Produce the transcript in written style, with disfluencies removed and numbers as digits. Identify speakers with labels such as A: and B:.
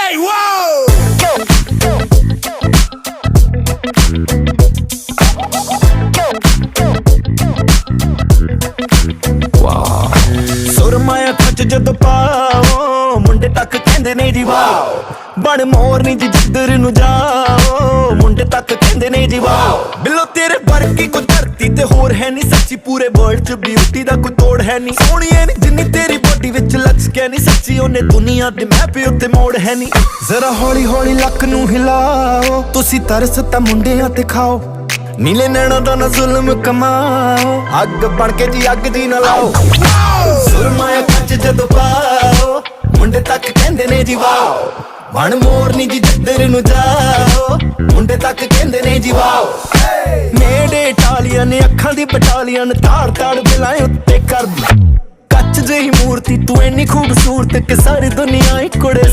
A: Hey, whoa!
B: ਸੁਰਮਾਇਆ ਖੱਚ ਜਦੋਂ ਪਾਓ ਮੁੰਡੇ ਤੱਕ ਕਹਿੰਦੇ ਨੇ ਜੀ ਵਾਓ ਬਣ ਮੋਰਨੀ ਜੀ ਜਿੱਧਰ ਨੂੰ ਜਾਓ ਮੁੰਡੇ ਤੱਕ ਕਹਿੰਦੇ ਨੇ ਜੀ ਵਾਓ ਬਿੱਲੋ ਤੇਰੇ ਵਰਗੀ ਕੋਈ ਧਰਤੀ ਤੇ ਹੋਰ ਹੈ ਨਹੀਂ ਸੱਚੀ ਪੂਰੇ ਵਰਲਡ 'ਚ ਬਿਊਟੀ ਦਾ ਕੋਈ ਤੋੜ ਹੈ ਨਹੀਂ ਸੋਹਣੀਏ ਨੀ ਜਿੰਨੀ ਤੇਰੀ ਬੋਡੀ ਵਿੱਚ ਲਚਕਿਆ ਨਹੀਂ ਸੱਚੀ ਉਹਨੇ ਦੁਨੀਆ ਦੇ ਮੈਪ ਉੱਤੇ ਮੋੜ ਹੈ ਨਹੀਂ ਜ਼ਰਾ ਹੌਲੀ ਹੌਲੀ ਲੱਕ ਨੂੰ ਹਿਲਾਓ ਤੁਸੀਂ ਤਰਸ ਤਾਂ ਮੁੰਡਿਆਂ ਤੇ ਖਾਓ ਨੀਲੇ ਨੈਣਾਂ ਦਾ ਨਾ ਜ਼ੁਲਮ ਕਮਾਓ ਅੱਗ ਬਣ ਕੇ ਜੀ ਅੱਗ ਦੀ ਨਾ ਲਾਓ ਸੁਰਮਾਇਆ ਕੱਚ ਜਦੋਂ ਪਾਓ ਮੁੰਡੇ ਤੱਕ ਕਹਿੰਦੇ ਨੇ ਜੀ ਵਾਓ ਬਣ ਮੋਰਨੀ ਜੀ ਜਿੱਧਰ ਨੂੰ ਜਾਓ ਮੁੰਡੇ ਤੱਕ ਕਹਿੰਦੇ ਨੇ ਜੀ ਵਾਓ ਨੇੜੇ ਇਟਾਲੀਅਨ ਅੱਖਾਂ ਦੀ ਬਟਾਲੀਅਨ ਤਾੜ ਤਾੜ ਬਿਲਾਏ ਉੱਤੇ ਕਰਦੀ ਕੱਚ ਜਿਹੀ ਮੂਰਤੀ ਤੂੰ ਇੰਨੀ ਖੂਬਸੂਰਤ ਕਿ ਸਾਰੀ ਦੁਨੀਆ ਹੀ ਕੁੜੇ